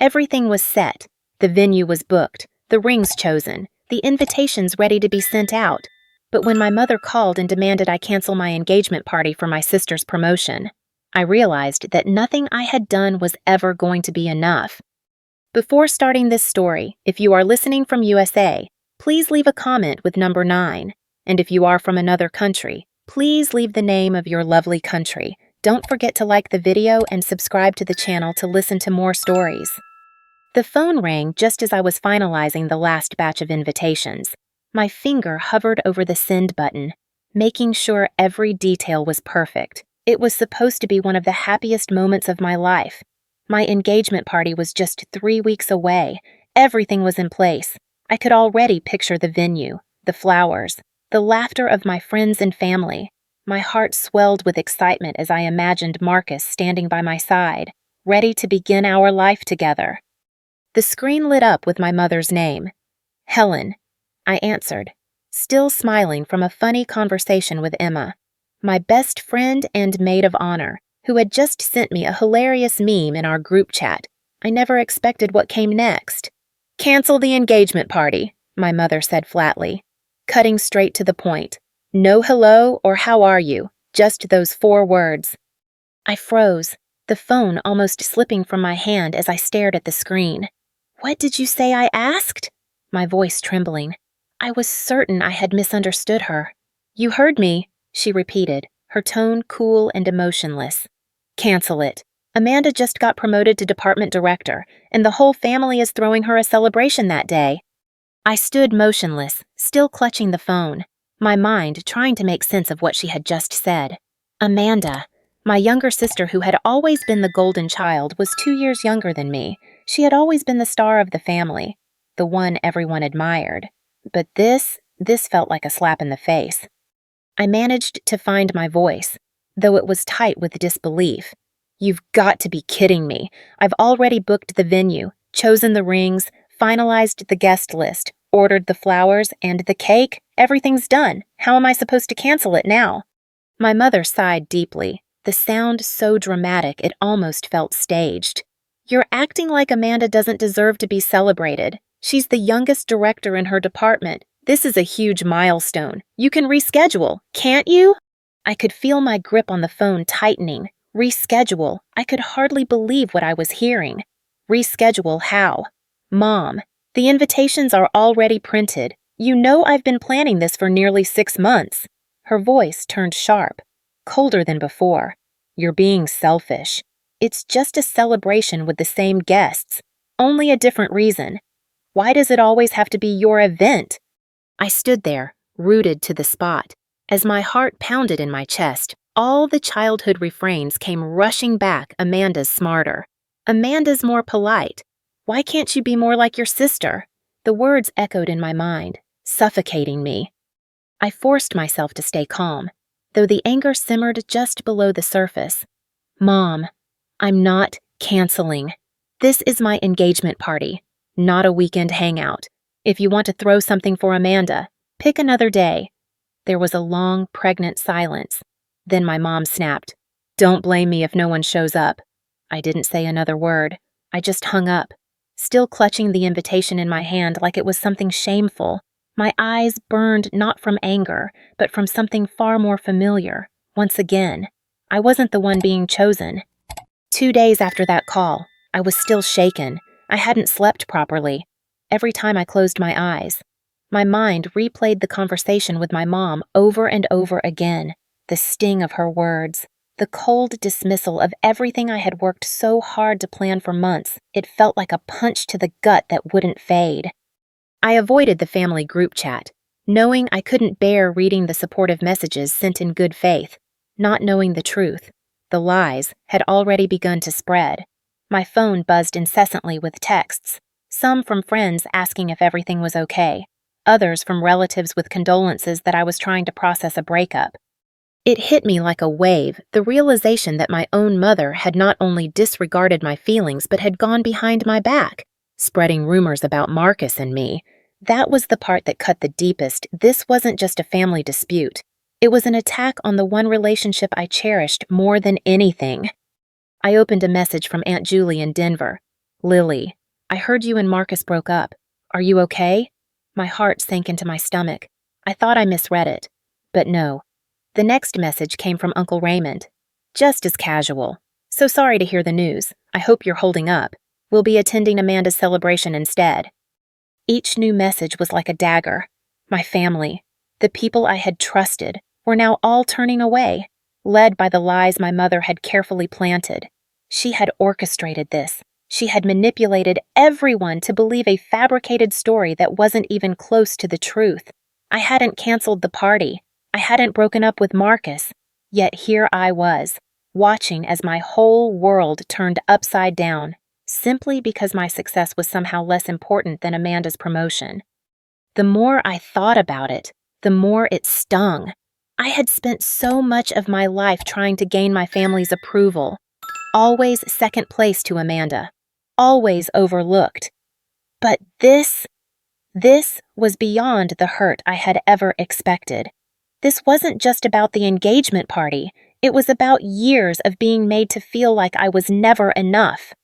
Everything was set. The venue was booked, the rings chosen, the invitations ready to be sent out. But when my mother called and demanded I cancel my engagement party for my sister's promotion, I realized that nothing I had done was ever going to be enough. Before starting this story, if you are listening from USA, please leave a comment with number 9. And if you are from another country, please leave the name of your lovely country. Don't forget to like the video and subscribe to the channel to listen to more stories. The phone rang just as I was finalizing the last batch of invitations. My finger hovered over the send button, making sure every detail was perfect. It was supposed to be one of the happiest moments of my life. My engagement party was just 3 weeks away. Everything was in place. I could already picture the venue, the flowers, the laughter of my friends and family. My heart swelled with excitement as I imagined Marcus standing by my side, ready to begin our life together. The screen lit up with my mother's name. Helen, I answered, still smiling from a funny conversation with Emma, my best friend and maid of honor, who had just sent me a hilarious meme in our group chat. I never expected what came next. Cancel the engagement party, my mother said flatly, cutting straight to the point. No hello or how are you, just those 4 words. I froze, the phone almost slipping from my hand as I stared at the screen. What did you say I asked? My voice trembling. I was certain I had misunderstood her. You heard me, she repeated, her tone cool and emotionless. Cancel it. Amanda just got promoted to department director, and the whole family is throwing her a celebration that day. I stood motionless, still clutching the phone, my mind trying to make sense of what she had just said. Amanda, my younger sister who had always been the golden child, was 2 years younger than me. She had always been the star of the family, the one everyone admired. But this felt like a slap in the face. I managed to find my voice, though it was tight with disbelief. You've got to be kidding me. I've already booked the venue, chosen the rings, finalized the guest list, ordered the flowers and the cake. Everything's done. How am I supposed to cancel it now? My mother sighed deeply, the sound so dramatic it almost felt staged. You're acting like Amanda doesn't deserve to be celebrated. She's the youngest director in her department. This is a huge milestone. You can reschedule, can't you? I could feel my grip on the phone tightening. Reschedule. I could hardly believe what I was hearing. Reschedule how? Mom, the invitations are already printed. You know I've been planning this for nearly 6 months. Her voice turned sharp, colder than before. You're being selfish. It's just a celebration with the same guests, only a different reason. Why does it always have to be your event? I stood there, rooted to the spot. As my heart pounded in my chest, all the childhood refrains came rushing back. Amanda's smarter. Amanda's more polite. Why can't you be more like your sister? The words echoed in my mind, suffocating me. I forced myself to stay calm, though the anger simmered just below the surface. Mom, I'm not canceling. This is my engagement party, not a weekend hangout. If you want to throw something for Amanda, pick another day. There was a long, pregnant silence. Then my mom snapped, Don't blame me if no one shows up. I didn't say another word. I just hung up, still clutching the invitation in my hand like it was something shameful. My eyes burned not from anger, but from something far more familiar. Once again, I wasn't the one being chosen. 2 days after that call, I was still shaken. I hadn't slept properly. Every time I closed my eyes, my mind replayed the conversation with my mom over and over again. The sting of her words, the cold dismissal of everything I had worked so hard to plan for months. It felt like a punch to the gut that wouldn't fade. I avoided the family group chat, knowing I couldn't bear reading the supportive messages sent in good faith. Not knowing the truth, the lies had already begun to spread. My phone buzzed incessantly with texts, some from friends asking if everything was okay, others from relatives with condolences that I was trying to process a breakup. It hit me like a wave, the realization that my own mother had not only disregarded my feelings but had gone behind my back, spreading rumors about Marcus and me. That was the part that cut the deepest. This wasn't just a family dispute. It was an attack on the one relationship I cherished more than anything. I opened a message from Aunt Julie in Denver. Lily, I heard you and Marcus broke up. Are you okay? My heart sank into my stomach. I thought I misread it. But no. The next message came from Uncle Raymond. Just as casual. So sorry to hear the news. I hope you're holding up. We'll be attending Amanda's celebration instead. Each new message was like a dagger. My family, the people I had trusted, were now all turning away, led by the lies my mother had carefully planted. She had orchestrated this. She had manipulated everyone to believe a fabricated story that wasn't even close to the truth. I hadn't canceled the party. I hadn't broken up with Marcus. Yet here I was, watching as my whole world turned upside down, simply because my success was somehow less important than Amanda's promotion. The more I thought about it, the more it stung. I had spent so much of my life trying to gain my family's approval, always second place to Amanda, always overlooked. But this was beyond the hurt I had ever expected. This wasn't just about the engagement party. It was about years of being made to feel like I was never enough.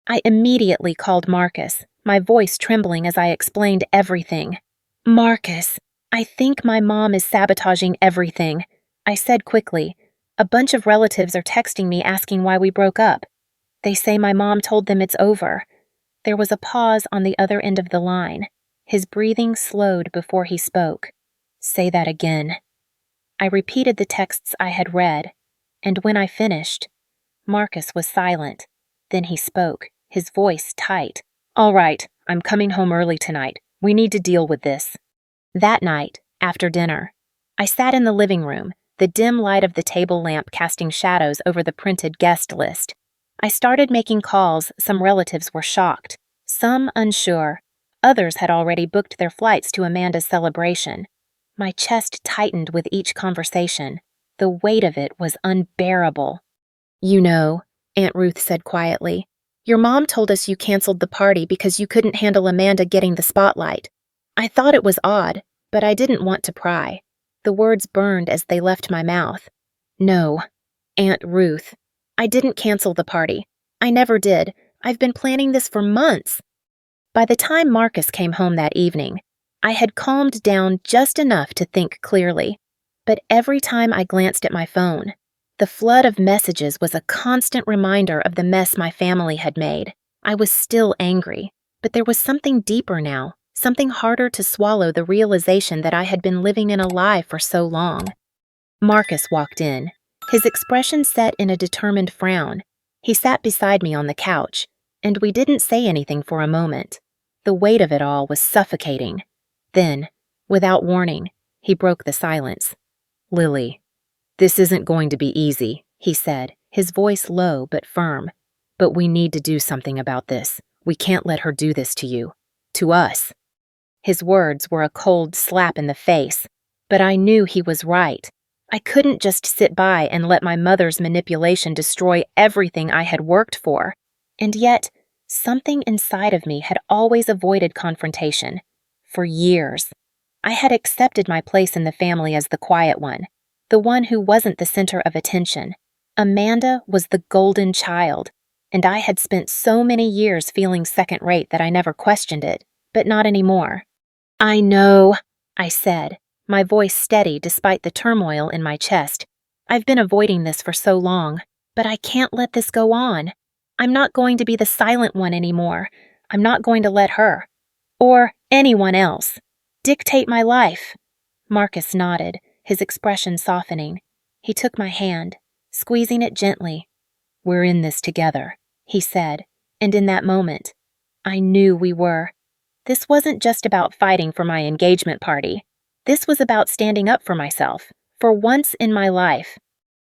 I immediately called Marcus, my voice trembling as I explained everything. Marcus, I think my mom is sabotaging everything, I said quickly. A bunch of relatives are texting me asking why we broke up. They say my mom told them it's over. There was a pause on the other end of the line. His breathing slowed before he spoke. Say that again. I repeated the texts I had read, and when I finished, Marcus was silent. Then he spoke, his voice tight. All right, I'm coming home early tonight. We need to deal with this. That night, after dinner, I sat in the living room, the dim light of the table lamp casting shadows over the printed guest list. I started making calls. Some relatives were shocked, some unsure. Others had already booked their flights to Amanda's celebration. My chest tightened with each conversation. The weight of it was unbearable. You know, Aunt Ruth said quietly, your mom told us you canceled the party because you couldn't handle Amanda getting the spotlight. I thought it was odd, but I didn't want to pry. The words burned as they left my mouth. No, Aunt Ruth, I didn't cancel the party. I never did. I've been planning this for months. By the time Marcus came home that evening, I had calmed down just enough to think clearly. But every time I glanced at my phone, the flood of messages was a constant reminder of the mess my family had made. I was still angry, but there was something deeper now, something harder to swallow, the realization that I had been living in a lie for so long. Marcus walked in, his expression set in a determined frown. He sat beside me on the couch, and we didn't say anything for a moment. The weight of it all was suffocating. Then, without warning, he broke the silence. Lily, this isn't going to be easy, he said, his voice low but firm. But we need to do something about this. We can't let her do this to you. To us. His words were a cold slap in the face, but I knew he was right. I couldn't just sit by and let my mother's manipulation destroy everything I had worked for. And yet, something inside of me had always avoided confrontation. For years, I had accepted my place in the family as the quiet one, the one who wasn't the center of attention. Amanda was the golden child, and I had spent so many years feeling second-rate that I never questioned it, but not anymore. I know, I said, my voice steady despite the turmoil in my chest. I've been avoiding this for so long, but I can't let this go on. I'm not going to be the silent one anymore. I'm not going to let her, or anyone else, dictate my life. Marcus nodded, his expression softening. He took my hand, squeezing it gently. We're in this together, he said, and in that moment, I knew we were. This wasn't just about fighting for my engagement party. This was about standing up for myself, for once in my life.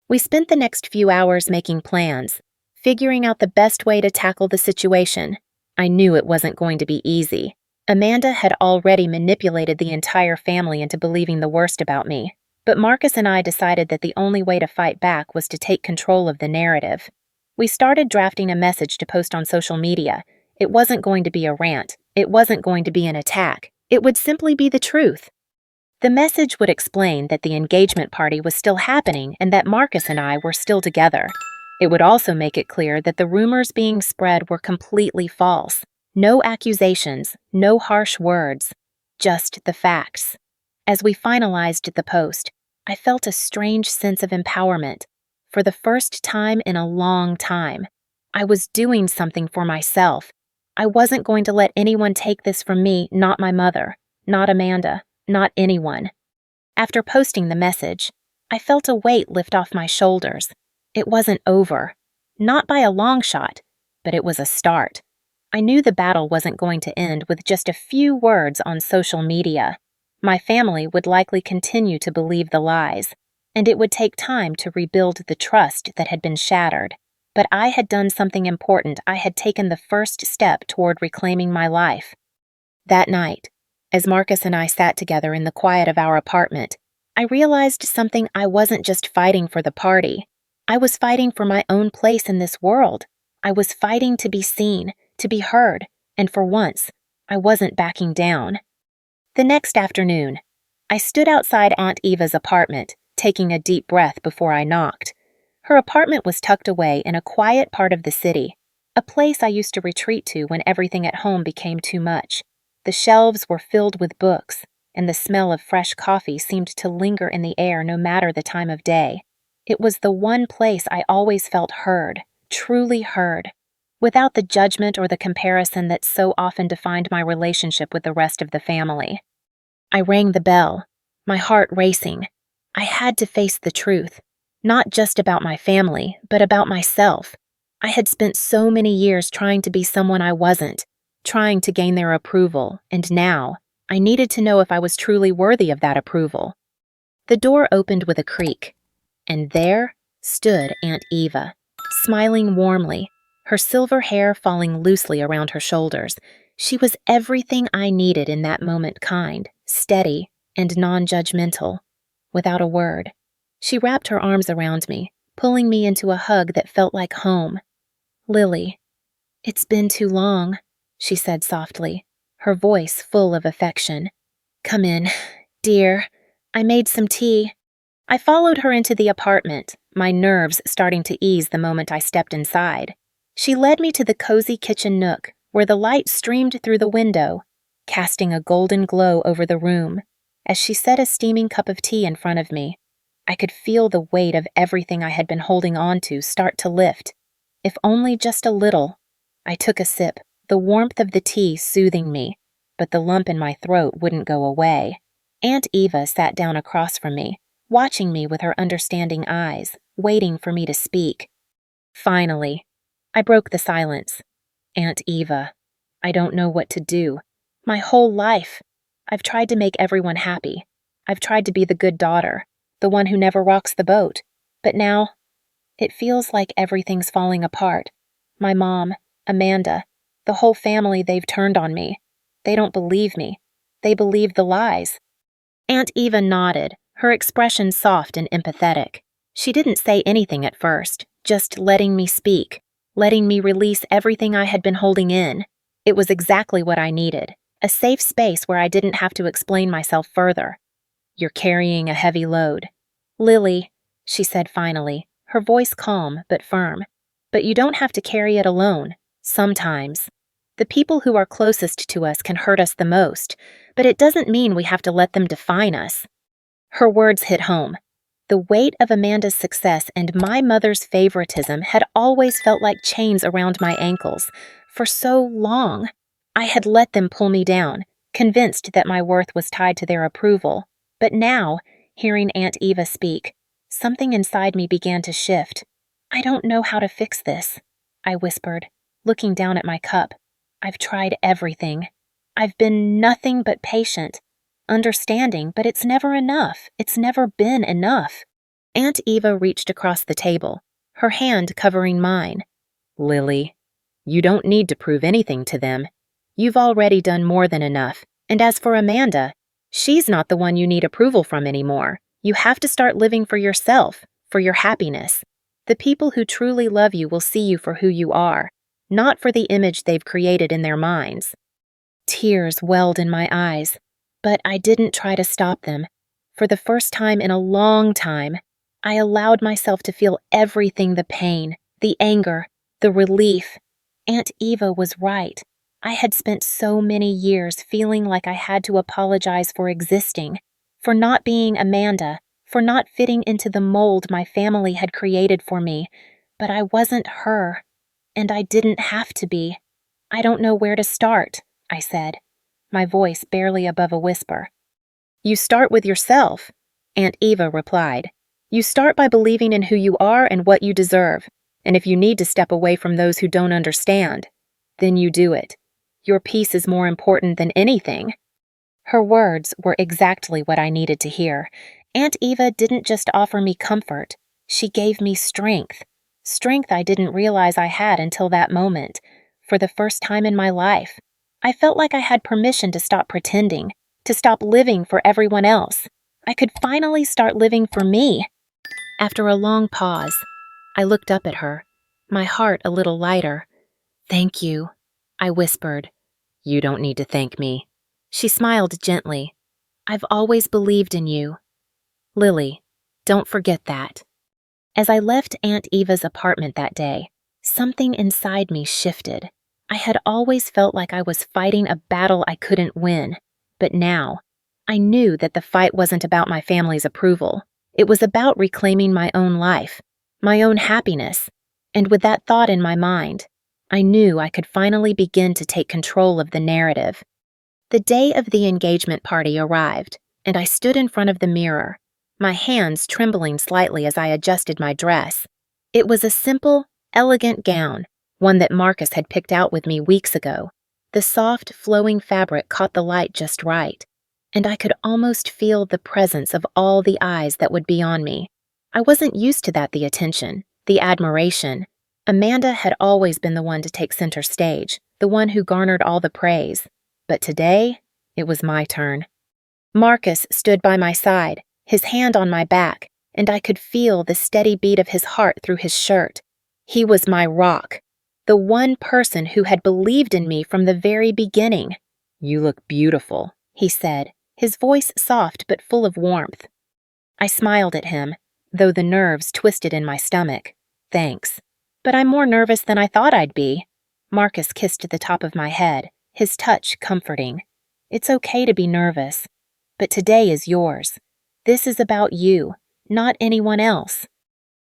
We spent the next few hours making plans, figuring out the best way to tackle the situation. I knew it wasn't going to be easy. Amanda had already manipulated the entire family into believing the worst about me, but Marcus and I decided that the only way to fight back was to take control of the narrative. We started drafting a message to post on social media. It wasn't going to be a rant. It wasn't going to be an attack. It would simply be the truth. The message would explain that the engagement party was still happening and that Marcus and I were still together. It would also make it clear that the rumors being spread were completely false. No accusations, no harsh words, just the facts. As we finalized the post, I felt a strange sense of empowerment. For the first time in a long time, I was doing something for myself. I wasn't going to let anyone take this from me, not my mother, not Amanda, not anyone. After posting the message, I felt a weight lift off my shoulders. It wasn't over. Not by a long shot, but it was a start. I knew the battle wasn't going to end with just a few words on social media. My family would likely continue to believe the lies, and it would take time to rebuild the trust that had been shattered. But I had done something important. I had taken the first step toward reclaiming my life. That night, as Marcus and I sat together in the quiet of our apartment, I realized something. I wasn't just fighting for the party. I was fighting for my own place in this world. I was fighting to be seen, to be heard, and for once, I wasn't backing down. The next afternoon, I stood outside Aunt Eva's apartment, taking a deep breath before I knocked. Her apartment was tucked away in a quiet part of the city, a place I used to retreat to when everything at home became too much. The shelves were filled with books, and the smell of fresh coffee seemed to linger in the air no matter the time of day. It was the one place I always felt heard, truly heard, without the judgment or the comparison that so often defined my relationship with the rest of the family. I rang the bell, my heart racing. I had to face the truth, not just about my family, but about myself. I had spent so many years trying to be someone I wasn't, trying to gain their approval, and now I needed to know if I was truly worthy of that approval. The door opened with a creak, and there stood Aunt Eva, smiling warmly, her silver hair falling loosely around her shoulders. She was everything I needed in that moment, kind, steady, and non-judgmental. Without a word, she wrapped her arms around me, pulling me into a hug that felt like home. "Lily, it's been too long," she said softly, her voice full of affection. "Come in, dear. I made some tea." I followed her into the apartment, my nerves starting to ease the moment I stepped inside. She led me to the cozy kitchen nook, where the light streamed through the window, casting a golden glow over the room. As she set a steaming cup of tea in front of me, I could feel the weight of everything I had been holding on to start to lift, if only just a little. I took a sip, the warmth of the tea soothing me, but the lump in my throat wouldn't go away. Aunt Eva sat down across from me, watching me with her understanding eyes, waiting for me to speak. Finally, I broke the silence. "Aunt Eva, I don't know what to do. My whole life, I've tried to make everyone happy. I've tried to be the good daughter, the one who never rocks the boat. But now, it feels like everything's falling apart. My mom, Amanda, the whole family, they've turned on me. They don't believe me. They believe the lies." Aunt Eva nodded, her expression soft and empathetic. She didn't say anything at first, just letting me speak, letting me release everything I had been holding in. It was exactly what I needed, a safe space where I didn't have to explain myself further. "You're carrying a heavy load. Lily," she said finally, her voice calm but firm. "But you don't have to carry it alone. Sometimes. The people who are closest to us can hurt us the most, but it doesn't mean we have to let them define us." Her words hit home. The weight of Amanda's success and my mother's favoritism had always felt like chains around my ankles. For so long, I had let them pull me down, convinced that my worth was tied to their approval. But now, hearing Aunt Eva speak, something inside me began to shift. "I don't know how to fix this," I whispered, looking down at my cup. "I've tried everything. I've been nothing but patient, understanding, but it's never enough. It's never been enough." Aunt Eva reached across the table, her hand covering mine. "Lily, you don't need to prove anything to them. You've already done more than enough. And as for Amanda, she's not the one you need approval from anymore. You have to start living for yourself, for your happiness. The people who truly love you will see you for who you are, not for the image they've created in their minds." Tears welled in my eyes, but I didn't try to stop them. For the first time in a long time, I allowed myself to feel everything, the pain, The anger, the relief. Aunt Eva was right. I had spent so many years feeling like I had to apologize for existing, for not being Amanda, for not fitting into the mold my family had created for me. But I wasn't her, and I didn't have to be. I don't know where to start, I said, my voice barely above a whisper. You start with yourself, Aunt Eva replied. You start by believing in who you are and what you deserve, and if you need to step away from those who don't understand, then you do it. Your peace is more important than anything. Her words were exactly what I needed to hear. Aunt Eva didn't just offer me comfort, she gave me strength. Strength I didn't realize I had until that moment. For the first time in my life, I felt like I had permission to stop pretending, to stop living for everyone else. I could finally start living for me. After a long pause, I looked up at her, my heart a little lighter. Thank you, I whispered. You don't need to thank me. She smiled gently. I've always believed in you. Lily, don't forget that. As I left Aunt Eva's apartment that day, something inside me shifted. I had always felt like I was fighting a battle I couldn't win, but now, I knew that the fight wasn't about my family's approval. It was about reclaiming my own life, my own happiness, and with that thought in my mind, I knew I could finally begin to take control of the narrative. The day of the engagement party arrived, and I stood in front of the mirror, my hands trembling slightly as I adjusted my dress. It was a simple, elegant gown, one that Marcus had picked out with me weeks ago. The soft, flowing fabric caught the light just right, and I could almost feel the presence of all the eyes that would be on me. I wasn't used to the attention, the admiration. Amanda had always been the one to take center stage, the one who garnered all the praise. But today, it was my turn. Marcus stood by my side, his hand on my back, and I could feel the steady beat of his heart through his shirt. He was my rock, the one person who had believed in me from the very beginning. You look beautiful, he said, his voice soft but full of warmth. I smiled at him, though the nerves twisted in my stomach. Thanks. But I'm more nervous than I thought I'd be. Marcus kissed the top of my head, his touch comforting. It's okay to be nervous, but today is yours. This is about you, not anyone else.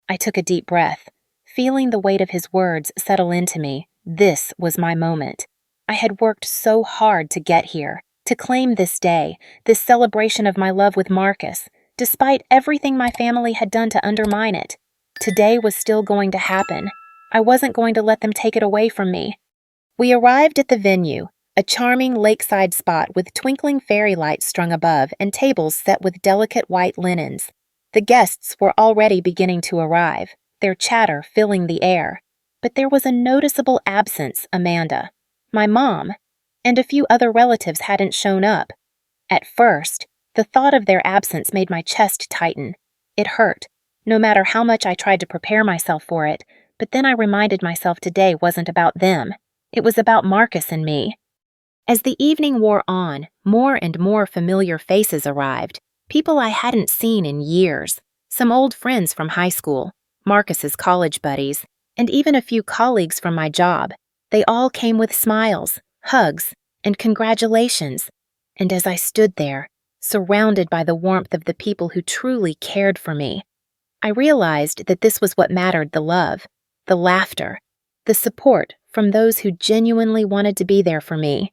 I took a deep breath, feeling the weight of his words settle into me. This was my moment. I had worked so hard to get here, to claim this day, this celebration of my love with Marcus, despite everything my family had done to undermine it. Today was still going to happen. I wasn't going to let them take it away from me. We arrived at the venue, a charming lakeside spot with twinkling fairy lights strung above and tables set with delicate white linens. The guests were already beginning to arrive, their chatter filling the air. But there was a noticeable absence, Amanda. My mom, and a few other relatives hadn't shown up. At first, the thought of their absence made my chest tighten. It hurt, no matter how much I tried to prepare myself for it, but then I reminded myself today wasn't about them. It was about Marcus and me. As the evening wore on, more and more familiar faces arrived, people I hadn't seen in years, some old friends from high school, Marcus's college buddies, and even a few colleagues from my job. They all came with smiles, hugs, and congratulations. And as I stood there, surrounded by the warmth of the people who truly cared for me, I realized that this was what mattered: the love, the laughter, the support from those who genuinely wanted to be there for me.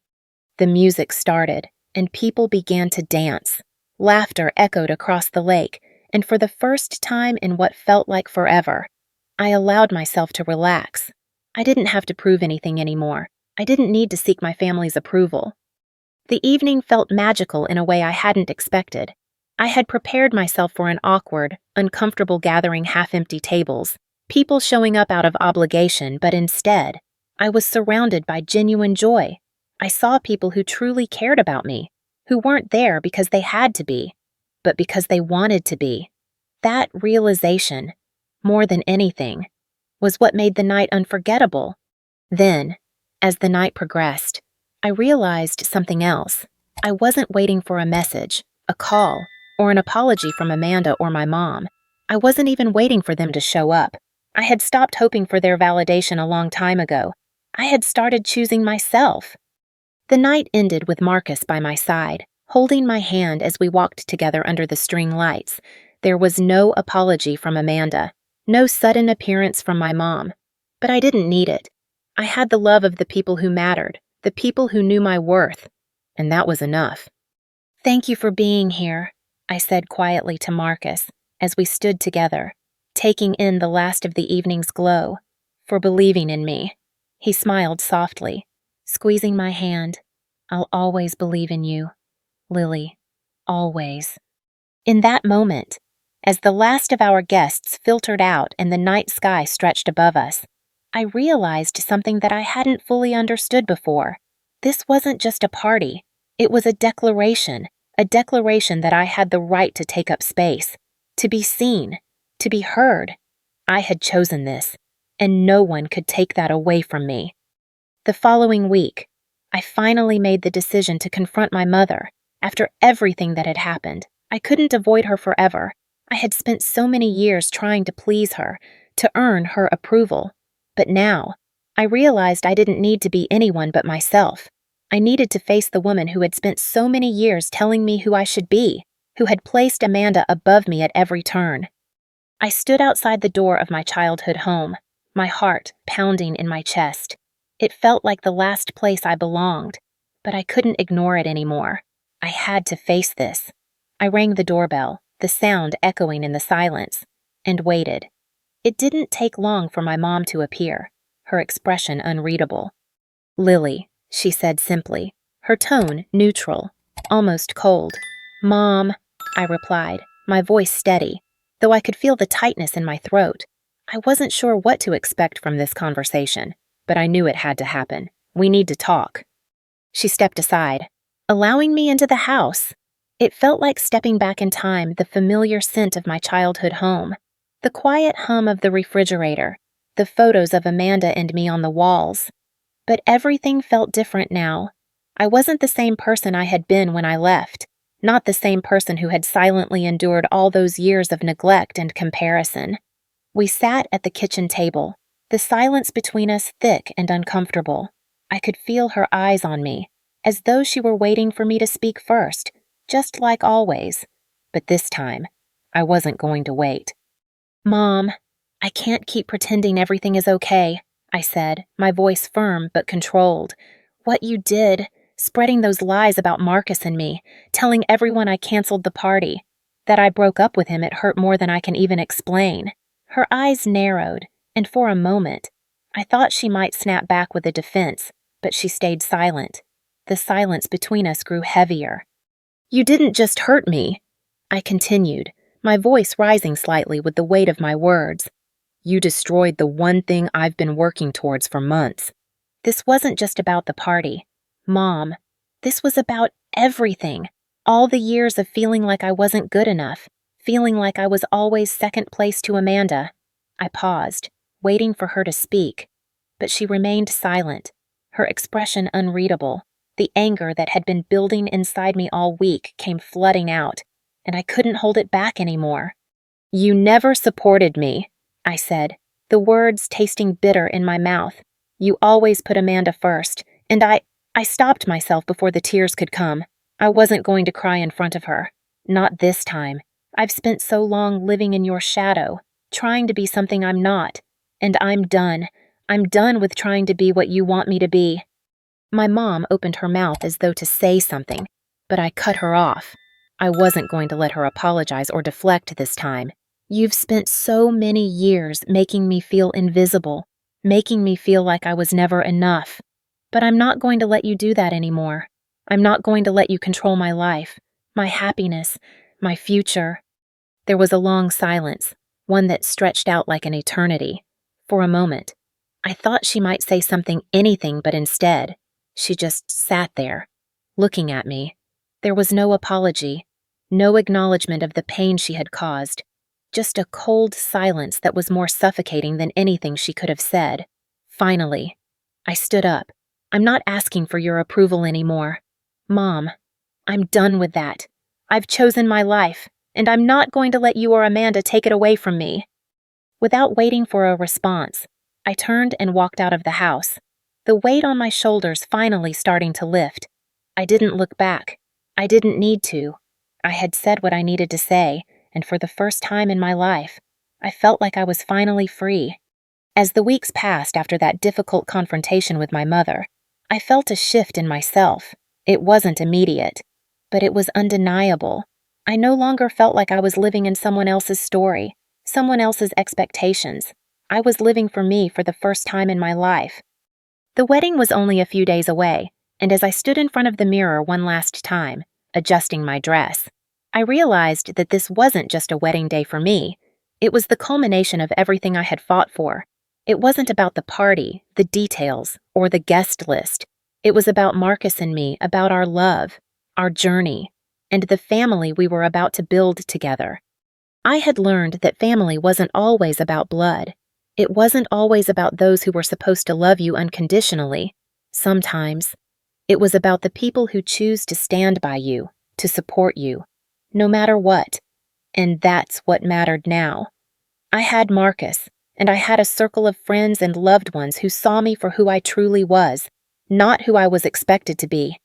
The music started, and people began to dance. Laughter echoed across the lake, and for the first time in what felt like forever, I allowed myself to relax. I didn't have to prove anything anymore. I didn't need to seek my family's approval. The evening felt magical in a way I hadn't expected. I had prepared myself for an awkward, uncomfortable gathering, half-empty tables, people showing up out of obligation, but instead, I was surrounded by genuine joy. I saw people who truly cared about me, who weren't there because they had to be, but because they wanted to be. That realization, more than anything, was what made the night unforgettable. Then, as the night progressed, I realized something else. I wasn't waiting for a message, a call, or an apology from Amanda or my mom. I wasn't even waiting for them to show up. I had stopped hoping for their validation a long time ago. I had started choosing myself. The night ended with Marcus by my side, holding my hand as we walked together under the string lights. There was no apology from Amanda, no sudden appearance from my mom. But I didn't need it. I had the love of the people who mattered, the people who knew my worth, and that was enough. "Thank you for being here," I said quietly to Marcus as we stood together, taking in the last of the evening's glow, "for believing in me." He smiled softly, squeezing my hand. "I'll always believe in you, Lily, always." In that moment, as the last of our guests filtered out and the night sky stretched above us, I realized something that I hadn't fully understood before. This wasn't just a party. It was a declaration that I had the right to take up space, to be seen, to be heard. I had chosen this, and no one could take that away from me. The following week, I finally made the decision to confront my mother. After everything that had happened, I couldn't avoid her forever. I had spent so many years trying to please her, to earn her approval. But now, I realized I didn't need to be anyone but myself. I needed to face the woman who had spent so many years telling me who I should be, who had placed Amanda above me at every turn. I stood outside the door of my childhood home, my heart pounding in my chest. It felt like the last place I belonged, but I couldn't ignore it anymore. I had to face this. I rang the doorbell, the sound echoing in the silence, and waited. It didn't take long for my mom to appear, her expression unreadable. "Lily," she said simply, her tone neutral, almost cold. "Mom," I replied, my voice steady, though I could feel the tightness in my throat. I wasn't sure what to expect from this conversation, but I knew it had to happen. "We need to talk." She stepped aside, allowing me into the house. It felt like stepping back in time, the familiar scent of my childhood home, the quiet hum of the refrigerator, the photos of Amanda and me on the walls. But everything felt different now. I wasn't the same person I had been when I left, not the same person who had silently endured all those years of neglect and comparison. We sat at the kitchen table, the silence between us thick and uncomfortable. I could feel her eyes on me, as though she were waiting for me to speak first, just like always. But this time, I wasn't going to wait. "Mom, I can't keep pretending everything is okay," I said, my voice firm but controlled. "What you did, spreading those lies about Marcus and me, telling everyone I canceled the party, that I broke up with him, it hurt more than I can even explain." Her eyes narrowed, and for a moment, I thought she might snap back with a defense, but she stayed silent. The silence between us grew heavier. "You didn't just hurt me," I continued, my voice rising slightly with the weight of my words. "You destroyed the one thing I've been working towards for months." This wasn't just about the party, Mom. This was about everything. All the years of feeling like I wasn't good enough, feeling like I was always second place to Amanda. I paused, waiting for her to speak, but she remained silent, her expression unreadable. The anger that had been building inside me all week came flooding out, and I couldn't hold it back anymore. "You never supported me," I said, the words tasting bitter in my mouth. "You always put Amanda first, and I stopped myself before the tears could come. I wasn't going to cry in front of her. Not this time. I've spent so long living in your shadow, trying to be something I'm not, and I'm done. I'm done with trying to be what you want me to be." My mom opened her mouth as though to say something, but I cut her off. I wasn't going to let her apologize or deflect this time. "You've spent so many years making me feel invisible, making me feel like I was never enough. But I'm not going to let you do that anymore. I'm not going to let you control my life, my happiness, my future." There was a long silence, one that stretched out like an eternity. For a moment, I thought she might say something, anything, but instead, she just sat there, looking at me. There was no apology, no acknowledgement of the pain she had caused, just a cold silence that was more suffocating than anything she could have said. Finally, I stood up. "I'm not asking for your approval anymore. Mom, I'm done with that. I've chosen my life, and I'm not going to let you or Amanda take it away from me." Without waiting for a response, I turned and walked out of the house, the weight on my shoulders finally starting to lift. I didn't look back. I didn't need to. I had said what I needed to say, and for the first time in my life, I felt like I was finally free. As the weeks passed after that difficult confrontation with my mother, I felt a shift in myself. It wasn't immediate, but it was undeniable. I no longer felt like I was living in someone else's story, someone else's expectations. I was living for me for the first time in my life. The wedding was only a few days away, and as I stood in front of the mirror one last time, adjusting my dress, I realized that this wasn't just a wedding day for me. It was the culmination of everything I had fought for. It wasn't about the party, the details, or the guest list. It was about Marcus and me, about our love, our journey, and the family we were about to build together. I had learned that family wasn't always about blood. It wasn't always about those who were supposed to love you unconditionally. Sometimes, it was about the people who choose to stand by you, to support you, no matter what. And that's what mattered now. I had Marcus, and I had a circle of friends and loved ones who saw me for who I truly was, not who I was expected to be.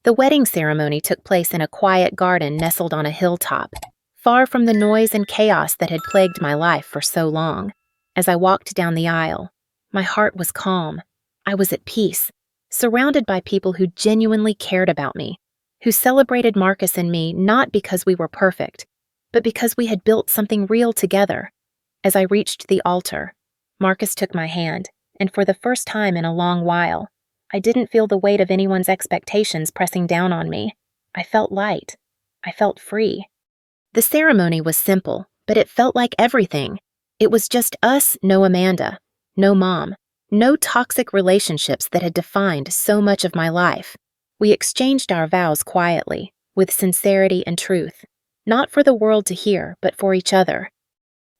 The wedding ceremony took place in a quiet garden nestled on a hilltop, far from the noise and chaos that had plagued my life for so long. As I walked down the aisle, my heart was calm. I was at peace, surrounded by people who genuinely cared about me, who celebrated Marcus and me not because we were perfect, but because we had built something real together. As I reached the altar, Marcus took my hand, and for the first time in a long while, I didn't feel the weight of anyone's expectations pressing down on me. I felt light. I felt free. The ceremony was simple, but it felt like everything. It was just us, no Amanda, no mom, no toxic relationships that had defined so much of my life. We exchanged our vows quietly, with sincerity and truth, not for the world to hear, but for each other.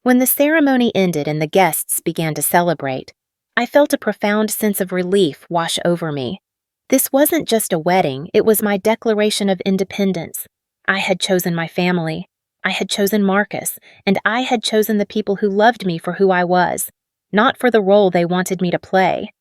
When the ceremony ended and the guests began to celebrate, I felt a profound sense of relief wash over me. This wasn't just a wedding, it was my declaration of independence. I had chosen my family. I had chosen Marcus, and I had chosen the people who loved me for who I was, not for the role they wanted me to play.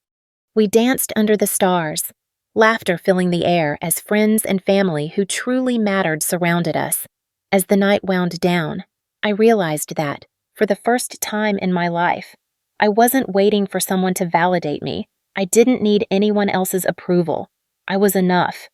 We danced under the stars, laughter filling the air as friends and family who truly mattered surrounded us. As the night wound down, I realized that, for the first time in my life, I wasn't waiting for someone to validate me. I didn't need anyone else's approval. I was enough.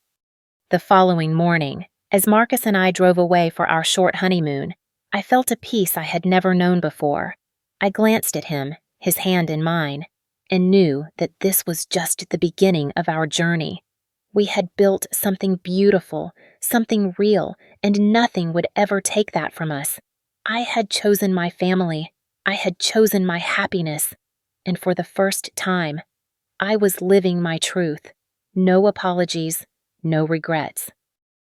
The following morning, as Marcus and I drove away for our short honeymoon, I felt a peace I had never known before. I glanced at him, his hand in mine, and knew that this was just the beginning of our journey. We had built something beautiful, something real, and nothing would ever take that from us. I had chosen my family. I had chosen my happiness. And for the first time, I was living my truth. No apologies, no regrets.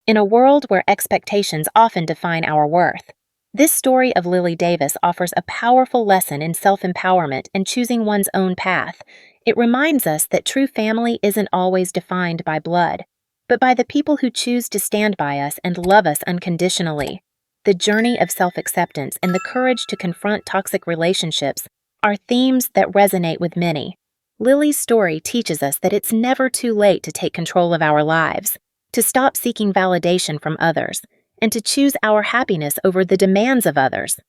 In a world where expectations often define our worth, this story of Lily Davis offers a powerful lesson in self-empowerment and choosing one's own path. It reminds us that true family isn't always defined by blood, but by the people who choose to stand by us and love us unconditionally. The journey of self-acceptance and the courage to confront toxic relationships are themes that resonate with many. Lily's story teaches us that it's never too late to take control of our lives, to stop seeking validation from others, and to choose our happiness over the demands of others.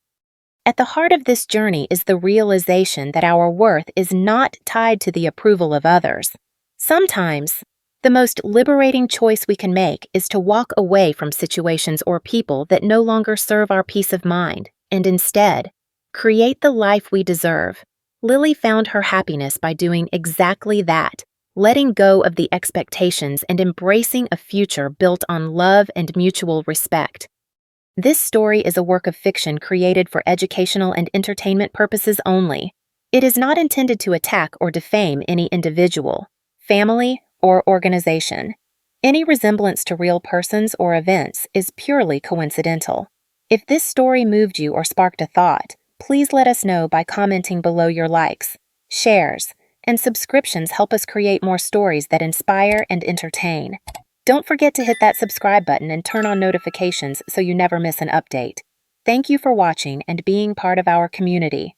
At the heart of this journey is the realization that our worth is not tied to the approval of others. Sometimes, the most liberating choice we can make is to walk away from situations or people that no longer serve our peace of mind, and instead, create the life we deserve. Lily found her happiness by doing exactly that, letting go of the expectations and embracing a future built on love and mutual respect. This story is a work of fiction created for educational and entertainment purposes only. It is not intended to attack or defame any individual, family, or organization. Any resemblance to real persons or events is purely coincidental. If this story moved you or sparked a thought, please let us know by commenting below. Your likes, shares, and subscriptions help us create more stories that inspire and entertain. Don't forget to hit that subscribe button and turn on notifications so you never miss an update. Thank you for watching and being part of our community.